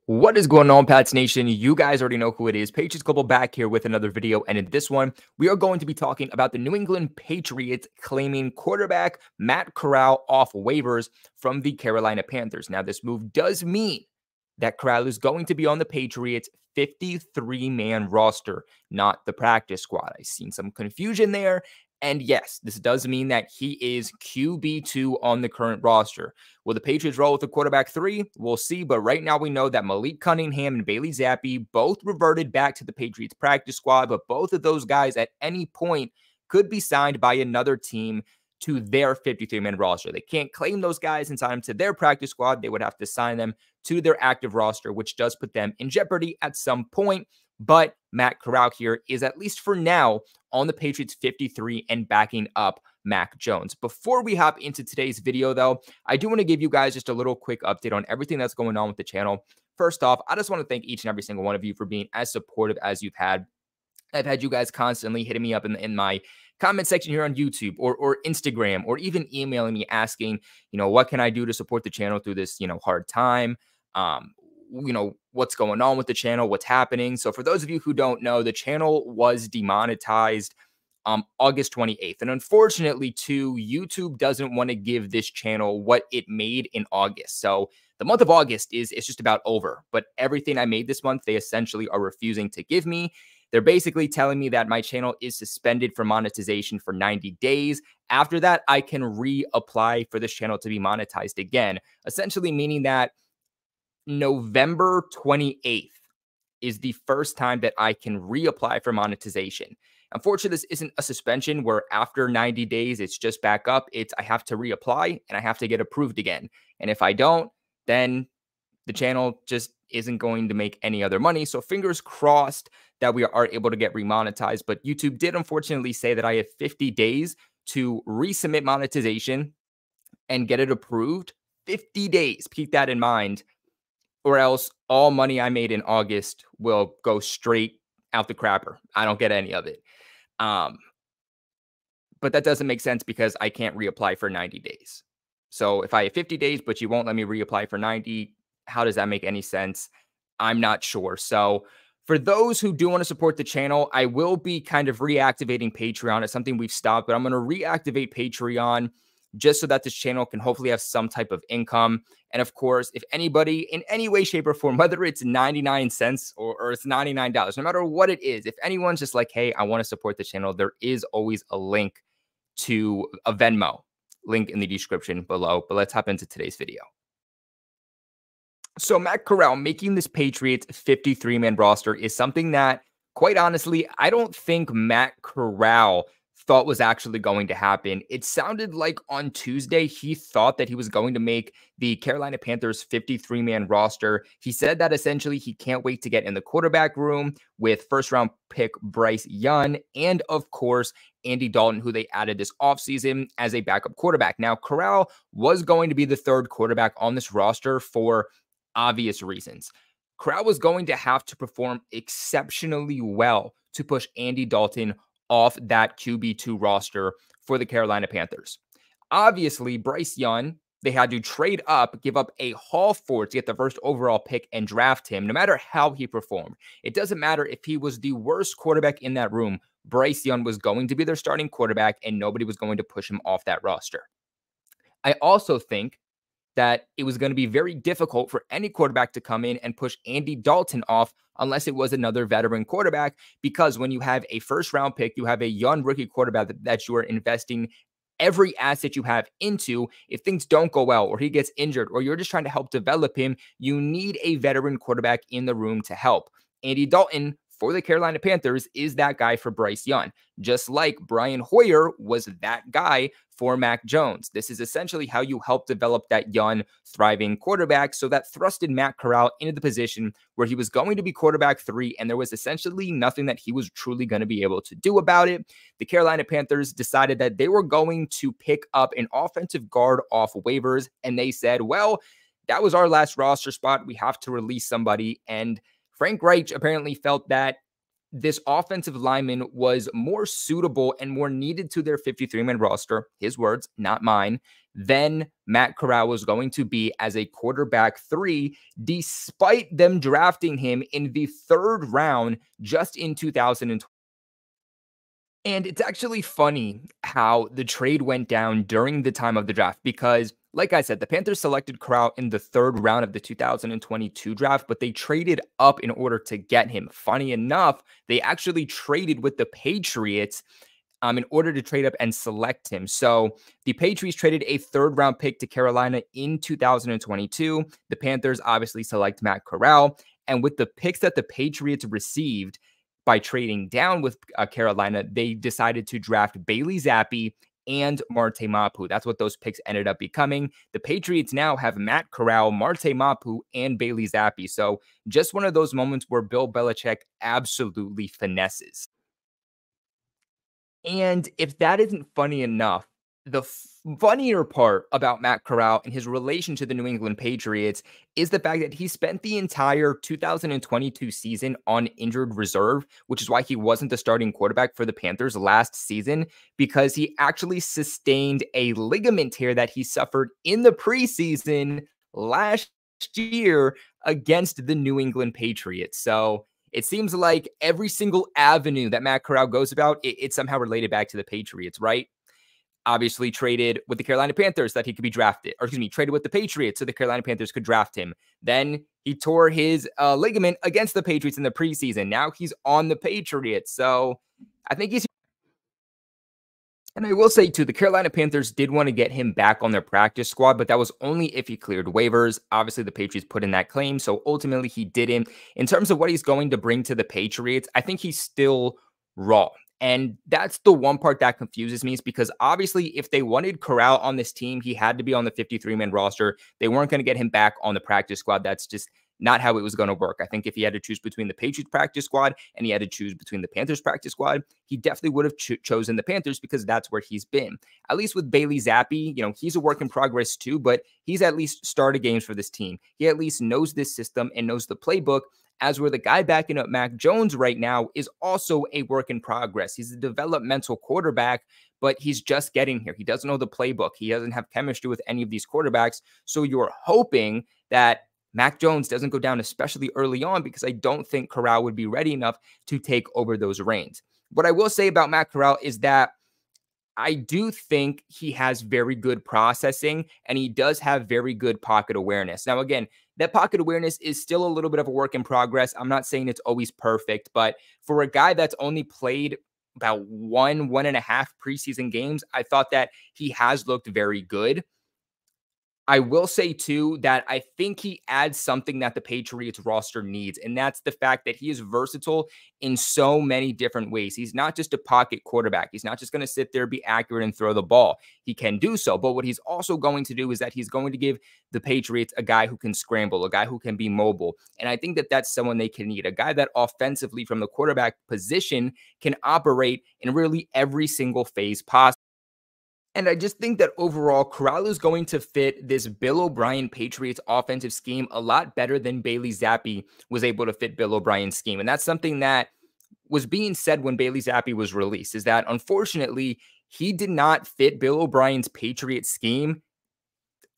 What is going on, Pats Nation? You guys already know who it is. Patriots Global back here with another video. And in this one, we are going to be talking about the New England Patriots claiming quarterback Matt Corral off waivers from the Carolina Panthers. Now, this move does mean that Corral is going to be on the Patriots 53-man roster, not the practice squad. I've seen some confusion there. And yes, this does mean that he is QB2 on the current roster. Will the Patriots roll with a quarterback 3? We'll see. But right now we know that Malik Cunningham and Bailey Zappi both reverted back to the Patriots practice squad. But both of those guys at any point could be signed by another team to their 53-man roster. They can't claim those guys and sign them to their practice squad. They would have to sign them to their active roster, which does put them in jeopardy at some point. But Matt Corral here is, at least for now, on the Patriots 53 and backing up Mac Jones. Before we hop into today's video, though, I do want to give you guys just a little quick update on everything that's going on with the channel. First off, I just want to thank each and every single one of you for being as supportive as you've had. I've had you guys constantly hitting me up in my comment section here on YouTube or Instagram, or even emailing me asking, what can I do to support the channel through this, hard time? What's going on with the channel, what's happening. So for those of you who don't know, the channel was demonetized August 28th. And unfortunately, too, YouTube doesn't want to give this channel what it made in August. So the month of August it's just about over. But everything I made this month, they essentially are refusing to give me. They're basically telling me that my channel is suspended for monetization for 90 days. After that, I can reapply for this channel to be monetized again, essentially meaning that November 28th is the first time that I can reapply for monetization. Unfortunately, this isn't a suspension where after 90 days, it's just back up. I have to reapply and I have to get approved again. And if I don't, then the channel just isn't going to make any other money. So fingers crossed that we are able to get remonetized. But YouTube did unfortunately say that I have 50 days to resubmit monetization and get it approved. 50 days. Keep that in mind. Or else all money I made in August will go straight out the crapper. I don't get any of it. But that doesn't make sense because I can't reapply for 90 days. So if I have 50 days, but you won't let me reapply for 90, how does that make any sense? I'm not sure. So for those who do want to support the channel, I will be kind of reactivating Patreon. It's something we've stopped, but I'm going to reactivate Patreon just so that this channel can hopefully have some type of income. And of course, if anybody in any way, shape, or form, whether it's 99 cents or it's $99, no matter what it is, if anyone's just like, hey, I want to support the channel, there is always a link to a Venmo link in the description below. But let's hop into today's video. So Matt Corral making this Patriots 53-man roster is something that, quite honestly, I don't think Matt Corral thought was actually going to happen. It sounded like on Tuesday he thought that he was going to make the Carolina Panthers 53-man roster. He said that essentially he can't wait to get in the quarterback room with first-round pick Bryce Young and, of course, Andy Dalton, who they added this offseason as a backup quarterback. Now, Corral was going to be the third quarterback on this roster for obvious reasons. Corral was going to have to perform exceptionally well to push Andy Dalton off that QB2 roster for the Carolina Panthers. Obviously, Bryce Young, they had to trade up, give up a haul for to get the first overall pick and draft him, no matter how he performed. It doesn't matter if he was the worst quarterback in that room. Bryce Young was going to be their starting quarterback, and nobody was going to push him off that roster. I also think that it was going to be very difficult for any quarterback to come in and push Andy Dalton off unless it was another veteran quarterback, because when you have a first-round pick, you have a young rookie quarterback that you are investing every asset you have into. If things don't go well or he gets injured or you're just trying to help develop him, you need a veteran quarterback in the room to help. Andy Dalton for the Carolina Panthers is that guy for Bryce Young, just like Brian Hoyer was that guy for Mac Jones. This is essentially how you help develop that young, thriving quarterback. So that thrusted Matt Corral into the position where he was going to be quarterback 3, and there was essentially nothing that he was truly going to be able to do about it. The Carolina Panthers decided that they were going to pick up an offensive guard off waivers, and they said, well, that was our last roster spot. We have to release somebody. And Frank Reich apparently felt that this offensive lineman was more suitable and more needed to their 53-man roster, his words, not mine, than Matt Corral was going to be as a quarterback 3, despite them drafting him in the 3rd round just in 2020. And it's actually funny how the trade went down during the time of the draft because, like I said, the Panthers selected Corral in the 3rd round of the 2022 draft, but they traded up in order to get him. Funny enough, they actually traded with the Patriots in order to trade up and select him. So the Patriots traded a 3rd round pick to Carolina in 2022. The Panthers obviously select Matt Corral. And with the picks that the Patriots received, by trading down with Carolina, they decided to draft Bailey Zappi and Marte Mapu. That's what those picks ended up becoming. The Patriots now have Matt Corral, Marte Mapu, and Bailey Zappi. So just one of those moments where Bill Belichick absolutely finesses. And if that isn't funny enough, the funnier part about Matt Corral and his relation to the New England Patriots is the fact that he spent the entire 2022 season on injured reserve, which is why he wasn't the starting quarterback for the Panthers last season, because he actually sustained a ligament tear that he suffered in the preseason last year against the New England Patriots. So it seems like every single avenue that Matt Corral goes about, it's somehow related back to the Patriots, right? Obviously traded with the Carolina Panthers that he could be drafted, or excuse me, traded with the Patriots so the Carolina Panthers could draft him. Then he tore his ligament against the Patriots in the preseason. Now he's on the Patriots. So I think he's. And I will say, too, the Carolina Panthers did want to get him back on their practice squad, but that was only if he cleared waivers. Obviously, the Patriots put in that claim, so ultimately he didn't. In terms of what he's going to bring to the Patriots, I think he's still raw. And that's the one part that confuses me is because obviously if they wanted Corral on this team, he had to be on the 53-man roster. They weren't going to get him back on the practice squad. That's just not how it was going to work. I think if he had to choose between the Patriots practice squad and he had to choose between the Panthers practice squad, he definitely would have chosen the Panthers because that's where he's been. At least with Bailey Zappi, he's a work in progress too, but he's at least started games for this team. He at least knows this system and knows the playbook. As where the guy backing up Mac Jones right now is also a work in progress. He's a developmental quarterback, but he's just getting here. He doesn't know the playbook. He doesn't have chemistry with any of these quarterbacks. So you're hoping that Mac Jones doesn't go down, especially early on, because I don't think Corral would be ready enough to take over those reins. What I will say about Matt Corral is that I do think he has very good processing and he does have very good pocket awareness. Now, again, that pocket awareness is still a little bit of a work in progress. I'm not saying it's always perfect, but for a guy that's only played about one and a half preseason games, I thought that he has looked very good. I will say, too, that I think he adds something that the Patriots roster needs, and that's the fact that he is versatile in so many different ways. He's not just a pocket quarterback. He's not just going to sit there, be accurate, and throw the ball. He can do so, but what he's also going to do is that he's going to give the Patriots a guy who can scramble, a guy who can be mobile, and I think that that's someone they can need, a guy that offensively from the quarterback position can operate in really every single phase possible. And I just think that overall, Corral is going to fit this Bill O'Brien Patriots offensive scheme a lot better than Bailey Zappi was able to fit Bill O'Brien's scheme. And that's something that was being said when Bailey Zappi was released, is that unfortunately, he did not fit Bill O'Brien's Patriots scheme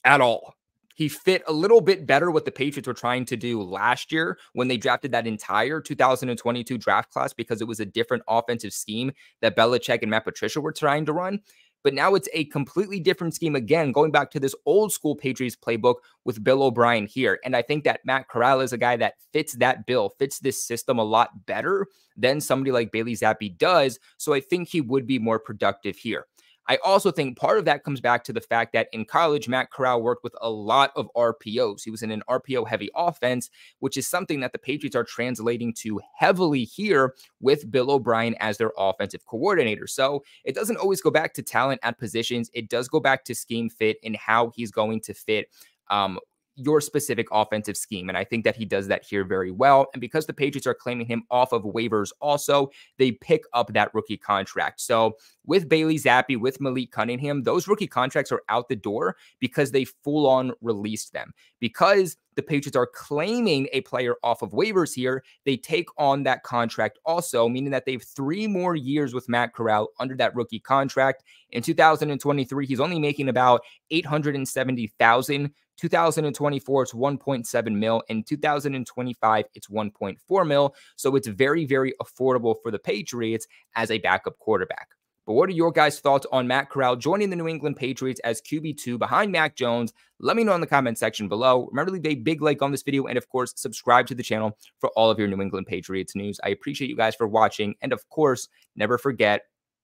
at all. He fit a little bit better what the Patriots were trying to do last year when they drafted that entire 2022 draft class because it was a different offensive scheme that Belichick and Matt Patricia were trying to run. But now it's a completely different scheme again, going back to this old school Patriots playbook with Bill O'Brien here. And I think that Matt Corral is a guy that fits that bill, fits this system a lot better than somebody like Bailey Zappi does. So I think he would be more productive here. I also think part of that comes back to the fact that in college, Matt Corral worked with a lot of RPOs. He was in an RPO-heavy offense, which is something that the Patriots are translating to heavily here with Bill O'Brien as their offensive coordinator. So it doesn't always go back to talent at positions. It does go back to scheme fit and how he's going to fit your specific offensive scheme. And I think that he does that here very well. And because the Patriots are claiming him off of waivers also, they pick up that rookie contract. So with Bailey Zappi, with Malik Cunningham, those rookie contracts are out the door because they full on released them. Because the Patriots are claiming a player off of waivers here, they take on that contract also, meaning that they have 3 more years with Matt Corral under that rookie contract. In 2023, he's only making about $870,000. 2024, it's 1.7 mil. In 2025, it's 1.4 mil. So it's very, very affordable for the Patriots as a backup quarterback. But what are your guys' thoughts on Matt Corral joining the New England Patriots as QB2 behind Mac Jones? Let me know in the comment section below. Remember to leave a big like on this video and, of course, subscribe to the channel for all of your New England Patriots news. I appreciate you guys for watching. And, of course, never forget,